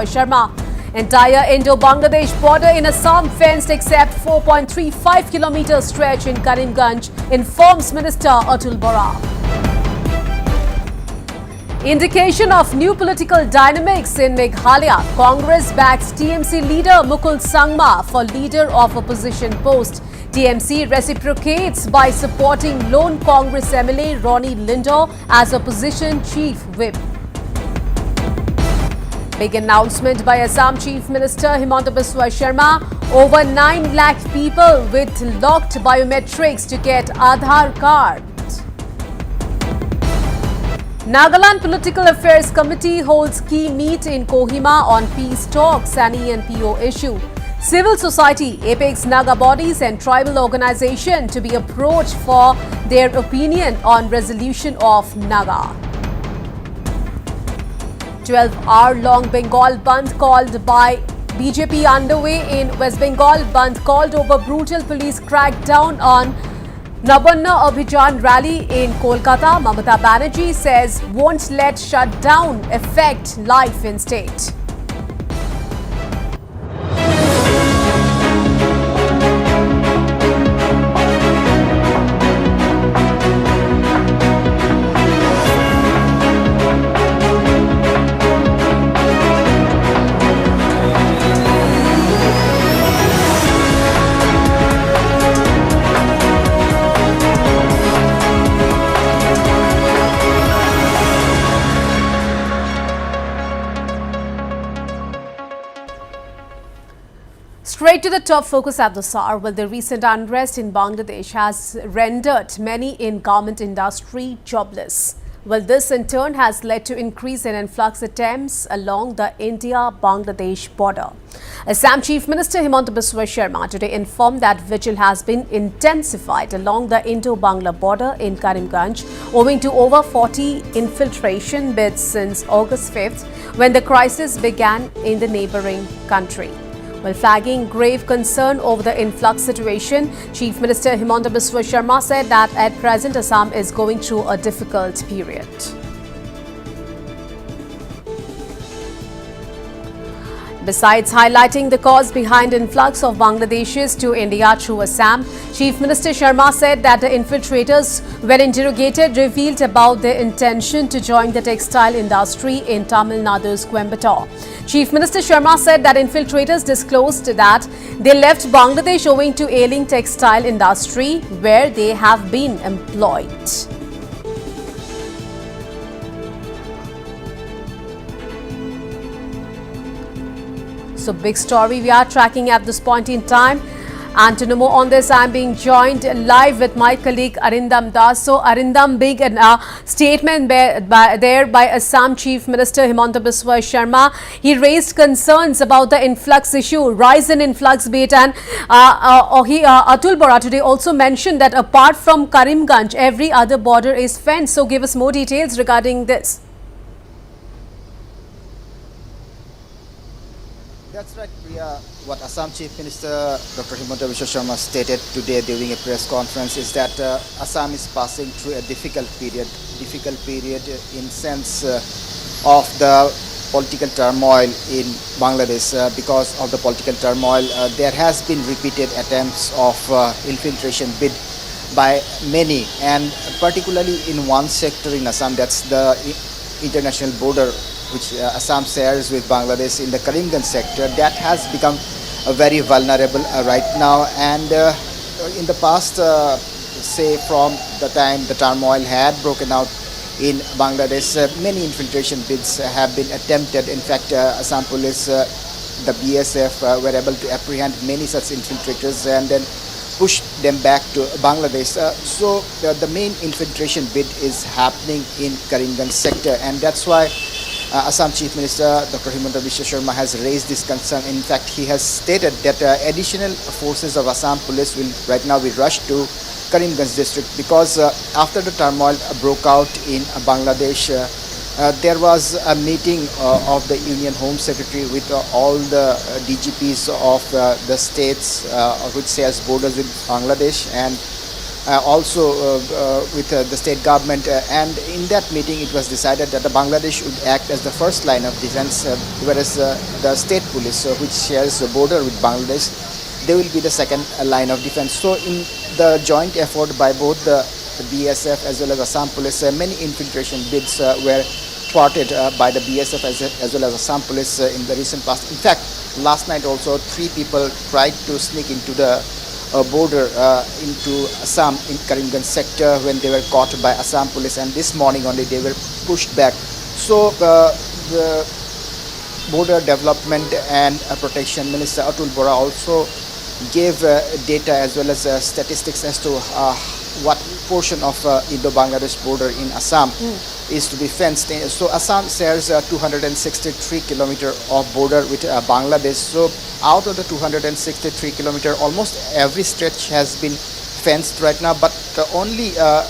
Sharma. Entire Indo-Bangladesh border in Assam fenced except 4.35 kilometer stretch in Karimganj, informs Minister Atul Bora. Indication of new political dynamics in Meghalaya. Congress backs TMC leader Mukul Sangma for leader of opposition post. TMC reciprocates by supporting lone Congress MLA Ronnie Lindo as opposition chief whip. Big announcement by Assam Chief Minister Himanta Biswa Sharma. Over 9 lakh people with locked biometrics to get Aadhaar card. Nagaland Political Affairs Committee holds key meet in Kohima on peace talks and ENPO issue. Civil society, apex Naga bodies and tribal organization to be approached for their opinion on resolution of Naga. 12-hour-long Bengal Bandh called by BJP underway in West Bengal. Bandh called over brutal police crackdown on Nabanna Abhijan rally in Kolkata. Mamata Banerjee says won't let shutdown affect life in state. Straight to the top focus at the SAR. Well, the recent unrest in Bangladesh has rendered many in garment industry jobless. Well, this in turn has led to increase in influx attempts along the India-Bangladesh border. Assam Chief Minister Himanta Biswa Sharma today informed that vigil has been intensified along the Indo-Bangla border in Karimganj owing to over 40 infiltration bids since August 5th when the crisis began in the neighboring country. While flagging grave concern over the influx situation, Chief Minister Himanta Biswa Sharma said that at present Assam is going through a difficult period. Besides highlighting the cause behind influx of Bangladeshis to India through Assam, Chief Minister Sharma said that the infiltrators, when interrogated, revealed about their intention to join the textile industry in Tamil Nadu's Coimbatore. Chief Minister Sharma said that infiltrators disclosed that they left Bangladesh owing to ailing textile industry where they have been employed. So big story we are tracking at this point in time. And to know more on this, I am being joined live with my colleague Arindam Das. So Arindam, big statement by Assam Chief Minister Himanta Biswa Sharma. He raised concerns about the influx issue, rise in influx bait, and Atul Bora today also mentioned that apart from Karimganj, every other border is fenced. So give us more details regarding this. That's right, Priya. What Assam Chief Minister Dr. Himanta Biswa Sharma stated today during a press conference is that Assam is passing through a difficult period in sense of the political turmoil in Bangladesh. Because of the political turmoil, there has been repeated attempts of infiltration bid by many, and particularly in one sector in Assam, that's the international border which Assam shares with Bangladesh in the Karimganj sector. That has become very vulnerable right now, and in the past, say from the time the turmoil had broken out in Bangladesh, many infiltration bids have been attempted. In fact, Assam police, the BSF were able to apprehend many such infiltrators and then push them back to Bangladesh. So the main infiltration bid is happening in Karimganj sector, and that's why Assam Chief Minister Dr. Himanta Biswa Sharma has raised this concern. In fact, he has stated that additional forces of Assam police will right now be rushed to Karimganj district because after the turmoil broke out in Bangladesh, there was a meeting of the Union Home Secretary with all the DGPs of the states which shares borders with Bangladesh, and also with the state government, and in that meeting it was decided that the Bangladesh would act as the first line of defense, whereas the state police, which shares the border with Bangladesh, they will be the second line of defense. So in the joint effort by both the BSF as well as Assam police, many infiltration bids were thwarted by the BSF as well as Assam police in the recent past. In fact, last night also 3 people tried to sneak into the border into Assam in Karimganj sector when they were caught by Assam police, and this morning only they were pushed back. So the Border Development and Protection Minister Atul Bora also gave data as well as statistics as to what portion of Indo-Bangladesh border in Assam is to be fenced. So Assam shares 263 kilometer of border with Bangladesh. So out of the 263 kilometer, almost every stretch has been fenced right now, but only a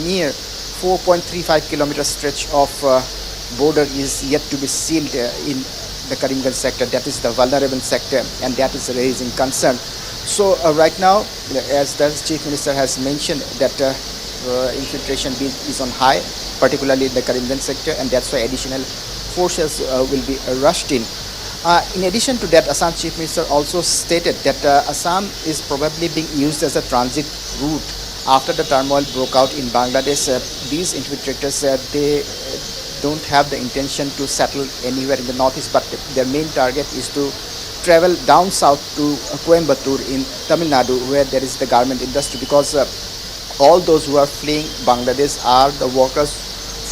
mere 4.35 kilometer stretch of border is yet to be sealed in the Karimganj sector. That is the vulnerable sector, and that is raising concern. So right now, as the Chief Minister has mentioned, that infiltration is on high, particularly in the Karimganj sector, and that's why additional forces will be rushed in. In addition to that, Assam Chief Minister also stated that Assam is probably being used as a transit route after the turmoil broke out in Bangladesh. These infiltrators, they don't have the intention to settle anywhere in the northeast, but their main target is to travel down south to Coimbatore in Tamil Nadu, where there is the garment industry, because all those who are fleeing Bangladesh are the workers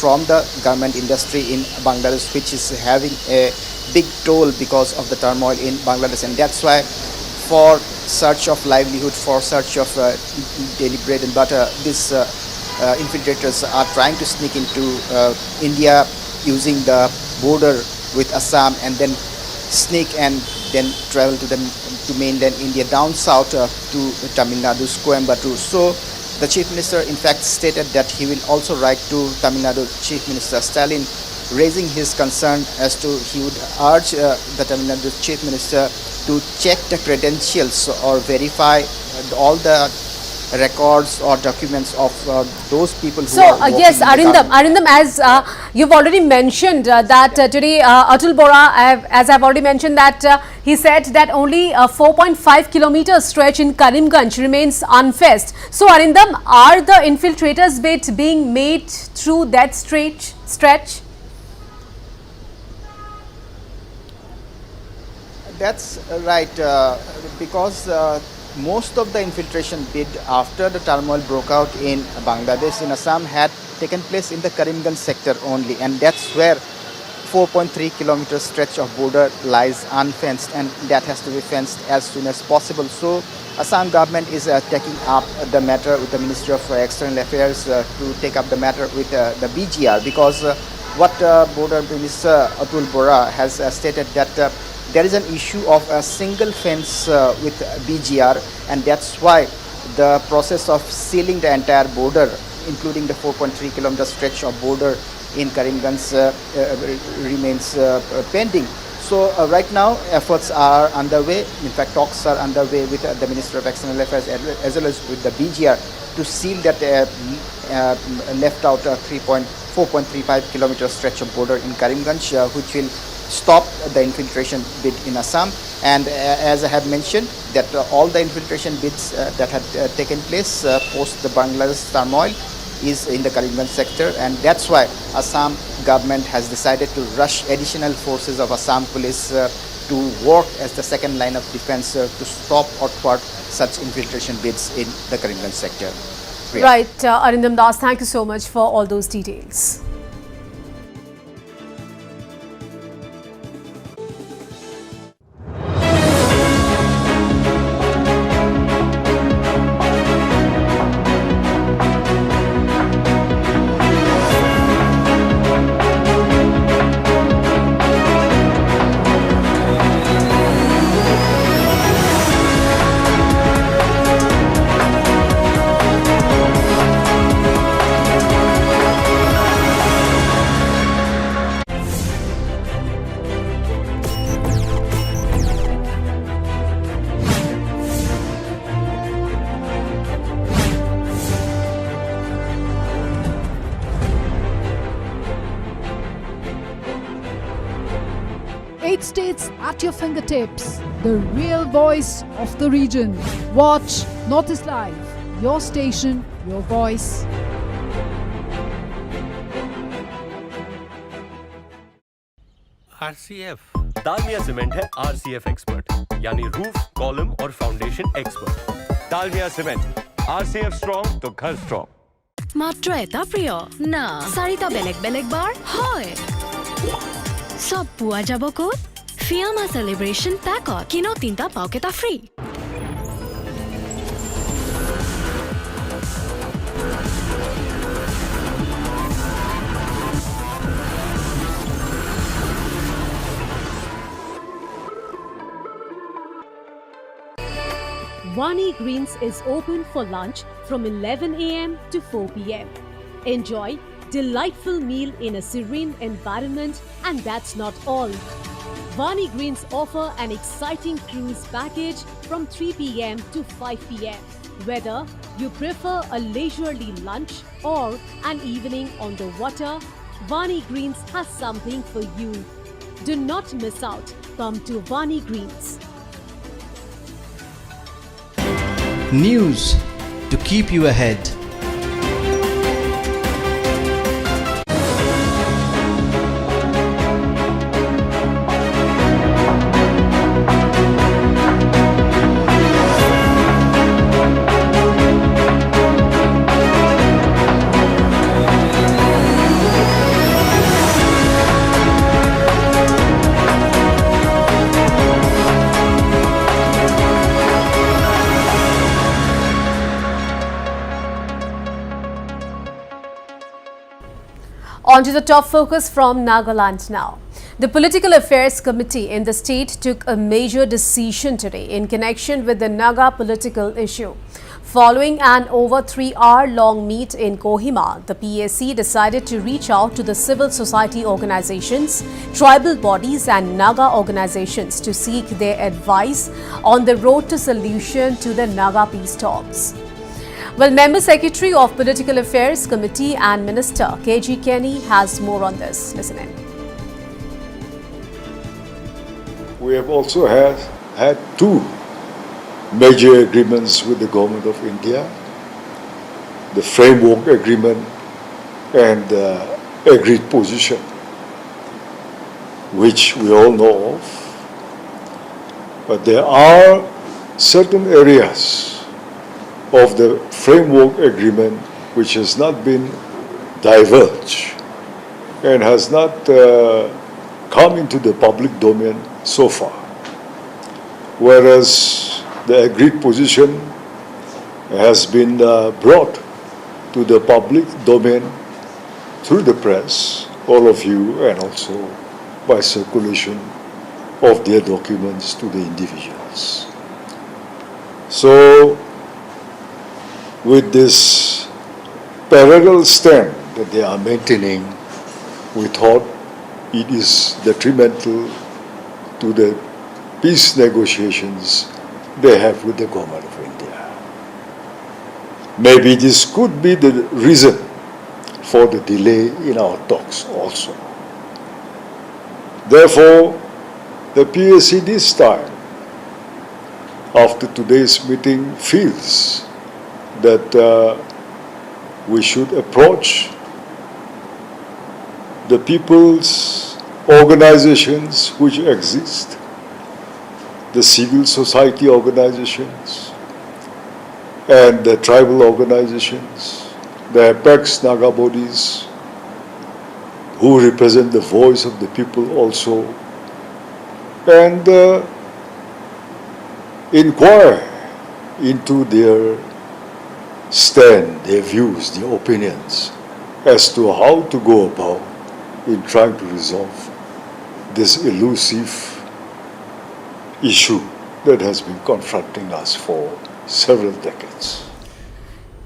from the garment industry in Bangladesh, which is having a big toll because of the turmoil in Bangladesh. And that's why, for search of livelihood, for search of daily bread and butter, these infiltrators are trying to sneak into India using the border with Assam, and then sneak and then travel to mainland India down south to Tamil Nadu's Coimbatore. So the Chief Minister in fact stated that he will also write to Tamil Nadu Chief Minister Stalin, raising his concern as to he would urge the Tamil Nadu Chief Minister to check the credentials or verify all the records or documents of those people who are working yes, in the government. Arindam, as you've already mentioned that today Atul Bora, as I've already mentioned, that he said that only a 4.5 kilometer stretch in Karimganj remains unfenced. So Arindam, are the infiltrators bit being made through that stretch? That's right, because most of the infiltration bid after the turmoil broke out in Bangladesh, in Assam, had taken place in the Karimganj sector only, and that's where 4.3 kilometer stretch of border lies unfenced, and that has to be fenced as soon as possible. So Assam government is taking up the matter with the Ministry of External Affairs to take up the matter with the BGR, because what Border Minister Atul Bora has stated that there is an issue of a single fence with BGR, and that's why the process of sealing the entire border, including the 4.3 kilometer stretch of border in Karimganj, remains pending. So right now efforts are underway. In fact, talks are underway with the Ministry of External Affairs as well as with the BGR to seal that left out 4.35 kilometer stretch of border in Karimganj, which will stop the infiltration bid in Assam. And as I have mentioned, that all the infiltration bids that had taken place post the Bangladesh turmoil is in the Karimganj sector, and that's why Assam government has decided to rush additional forces of Assam police to work as the second line of defense to stop or thwart such infiltration bids in the Karimganj sector. Priya. Right, Arindam Das, thank you so much for all those details. It's at your fingertips. The real voice of the region. Watch Notice Live. Your station, your voice. RCF Dalmia cement है RCF expert यानी roof column और foundation expert Dalmia cement RCF strong तो घर strong मात्र এটা প্ৰিয় না চাৰিটা বেলেগ বেলেগ বাৰ হয় সব পোৱা যাব ক'ত ফিয়ামা সেলিব্রেশন প্যাকত কিনো তিনটা পাওকেটা free Vani Greens is open for lunch from 11 a.m. to 4 p.m. Enjoy delightful meal in a serene environment, and that's not all. Vani Greens offer an exciting cruise package from 3 p.m. to 5 p.m. Whether you prefer a leisurely lunch or an evening on the water, Vani Greens has something for you. Do not miss out. Come to Vani Greens. News to keep you ahead. On to the top focus from Nagaland now. The Political Affairs Committee in the state took a major decision today in connection with the Naga political issue. Following an over 3-hour-long meet in Kohima, the PAC decided to reach out to the civil society organizations, tribal bodies and Naga organizations to seek their advice on the road to solution to the Naga peace talks. Well, Member Secretary of Political Affairs Committee and Minister K.G. Kenny has more on this. Listen in. We have also had two major agreements with the Government of India, the Framework Agreement and the Agreed Position, which we all know of. But there are certain areas of the Framework Agreement which has not been divulged and has not come into the public domain so far. Whereas the agreed position has been brought to the public domain through the press, all of you, and also by circulation of their documents to the individuals. So, with this parallel stand that they are maintaining, we thought it is detrimental to the peace negotiations they have with the Government of India. Maybe this could be the reason for the delay in our talks also. Therefore, the PAC this time, after today's meeting, feels that we should approach the people's organizations which exist, the civil society organizations and the tribal organizations, the Apex Naga bodies who represent the voice of the people also, and inquire into their stand, their views, their opinions as to how to go about in trying to resolve this elusive issue that has been confronting us for several decades.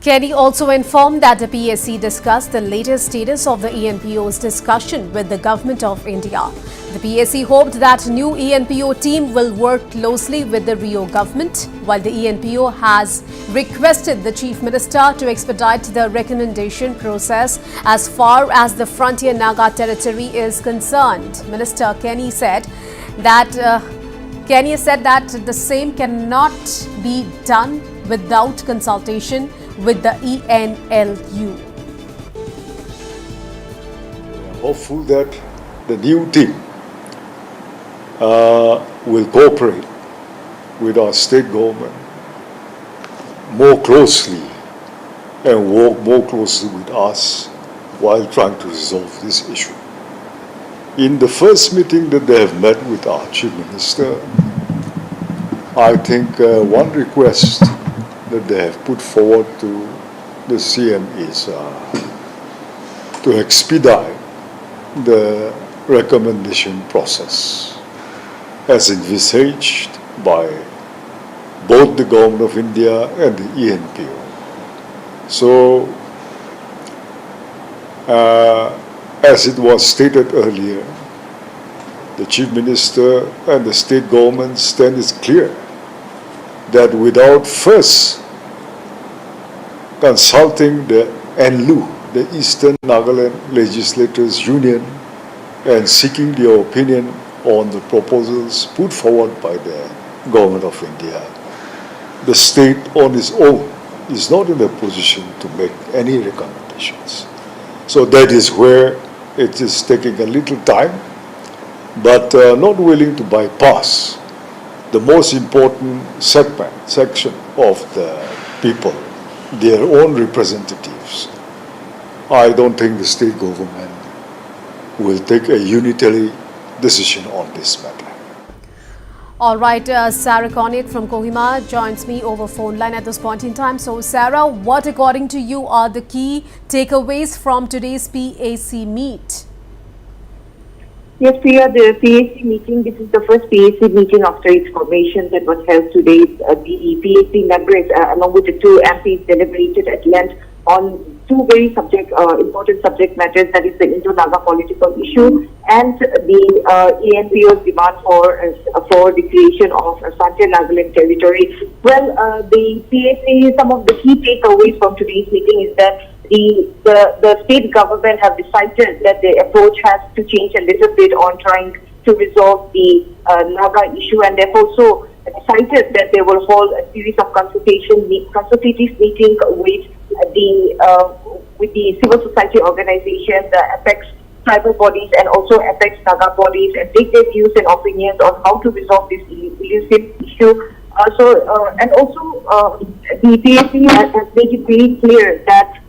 Kenny also informed that the PAC discussed the latest status of the ENPO's discussion with the Government of India. The PAC hoped that new ENPO team will work closely with the Rio government, while the ENPO has requested the Chief Minister to expedite the recommendation process as far as the Frontier Naga territory is concerned. Minister Kenny said that Kenya said that the same cannot be done without consultation with the ENLU. Hopeful that the new team will cooperate with our state government more closely and work more closely with us while trying to resolve this issue. In the first meeting that they have met with our Chief Minister, I think one request that they have put forward to the CM is to expedite the recommendation process as envisaged by both the Government of India and the ENPO. So, as it was stated earlier, the Chief Minister and the state government stand is clear that without first consulting the ENLU, the Eastern Nagaland Legislators Union, and seeking their opinion on the proposals put forward by the Government of India, the state on its own is not in a position to make any recommendations. So that is where it is taking a little time, but not willing to bypass the most important section of the people, their own representatives. I don't think the state government will take a unitary decision on this matter. All right, Sarah Connick from Kohima joins me over phone line at this point in time. So, Sarah, what according to you are the key takeaways from today's PAC meet? Yes, Priya, the PAC meeting, this is the first PAC meeting after its formation that was held today. The PAC members, along with the two MPs, deliberated at length on two very important subject matters, that is the Indo-Naga political issue and the ENPO's demand for the creation of a Sanjay Nagaland territory. Well, the PAC, some of the key takeaways from today's meeting is that the state government have decided that the approach has to change a little bit on trying to resolve the Naga issue, and they've also decided that they will hold a series of consultative meetings with the civil society organization, the Apex tribal bodies, and also Apex Naga bodies, and take their views and opinions on how to resolve this elusive issue. And also the PAC has made it very clear that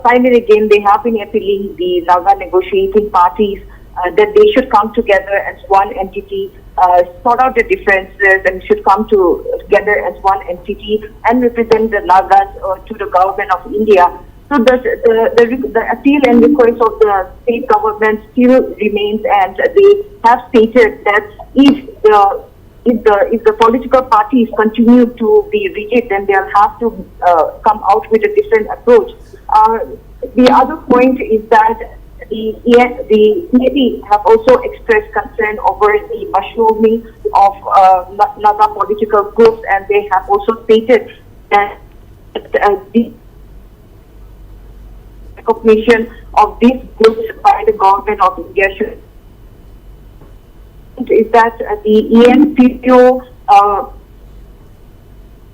time and again they have been appealing the Naga negotiating parties that they should come together as one entity, sort out the differences, and should come together as one entity and represent the Nagas to the government of India. So the appeal and request of the state government still remains, and they have stated that if the political parties continue to be rigid, then they'll have to come out with a different approach. The other point is that the PAC have also expressed concern over the mushrooming of Naga political groups, and they have also stated that the recognition of these groups by the government of India should is that the ENPO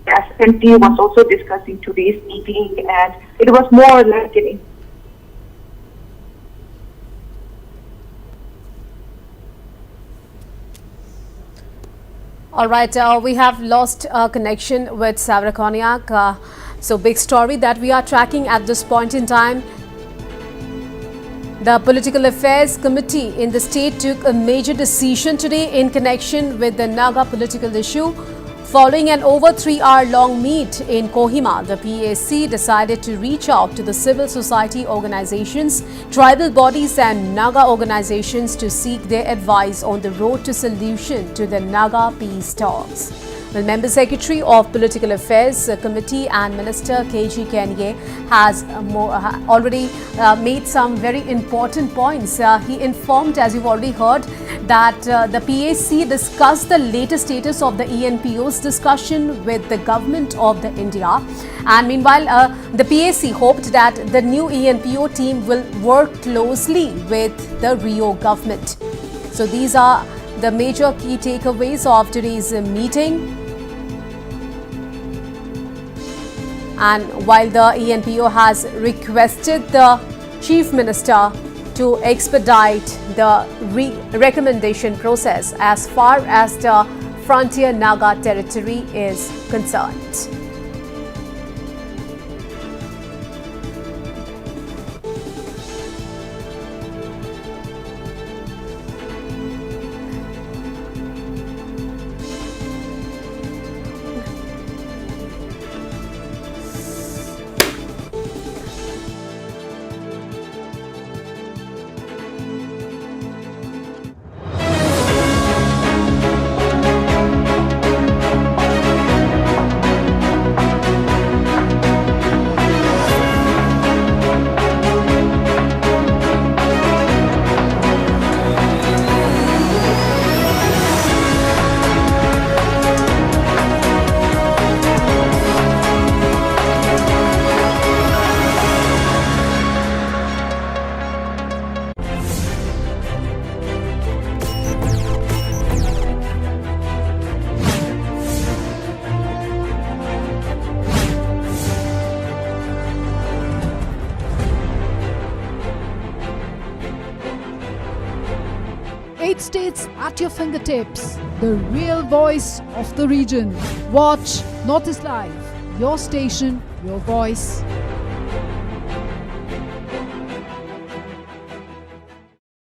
SNT was also discussing today's meeting, and it was more or less getting. All right, we have lost connection with Sarah Connick. So, big story that we are tracking at this point in time. The Political Affairs Committee in the state took a major decision today in connection with the Naga political issue. Following an over 3-hour-long meet in Kohima, the PAC decided to reach out to the civil society organizations, tribal bodies and Naga organizations to seek their advice on the road to solution to the Naga peace talks. Well, Member Secretary of Political Affairs Committee and Minister KG Kenya has already made some very important points. He informed, as you've already heard, that the PAC discussed the latest status of the ENPO's discussion with the government of the India. And meanwhile, the PAC hoped that the new ENPO team will work closely with the Rio government. So these are the major key takeaways of today's meeting. And while the ENPO has requested the Chief Minister to expedite the recommendation process as far as the Frontier Naga territory is concerned. Eight states at your fingertips. The real voice of the region. Watch Notice Live. Your station, your voice.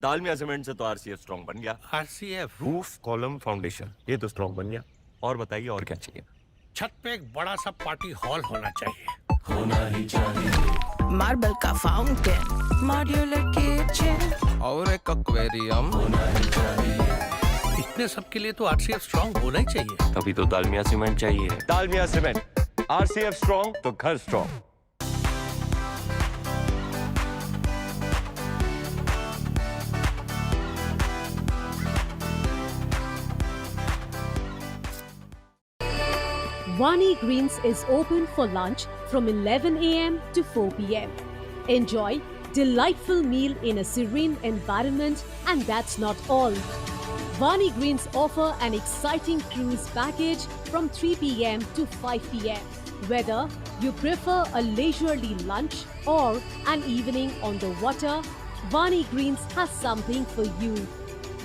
Dalmia cement से तो RCF strong बन गया। RCF roof column foundation ये तो strong बन गया। और बताइए और क्या चाहिए? छत पे एक बड़ा सा पार्टी हॉल होना चाहिए। मार्बल का फाउंटेन, मॉड्यूलर किचन और एक एक्वेरियम। इतने सब के लिए तो आरसीएफ स्ट्रॉन्ग होना ही चाहिए। तभी तो दालमिया सीमेंट चाहिए। दालमिया सीमेंट, आरसीएफ स्ट्रॉन्ग तो घर strong. Vani Greens is open for lunch from 11 a.m. to 4 p.m. Enjoy delightful meal in a serene environment, and that's not all. Vani Greens offer an exciting cruise package from 3 p.m. to 5 p.m. Whether you prefer a leisurely lunch or an evening on the water, Vani Greens has something for you.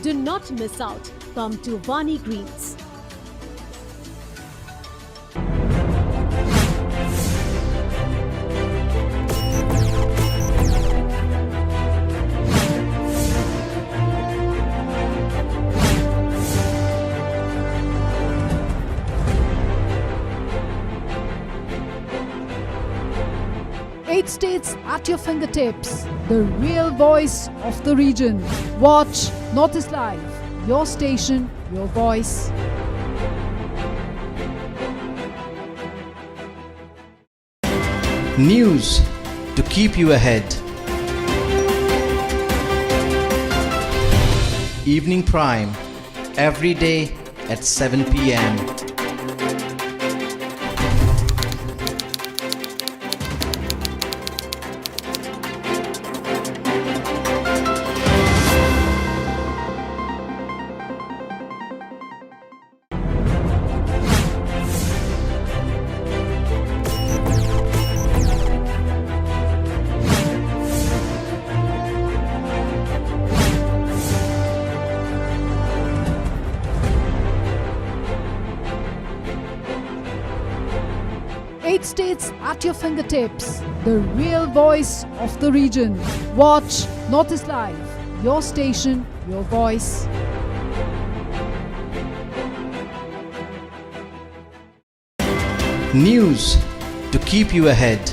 Do not miss out. Come to Vani Greens. Eight states at your fingertips. The real voice of the region. Watch Notice Live. Your station, your voice. News to keep you ahead. Evening Prime, every day at 7 p.m. Eight states at your fingertips. The real voice of the region. Watch Notice Live. Your station, your voice. News to keep you ahead.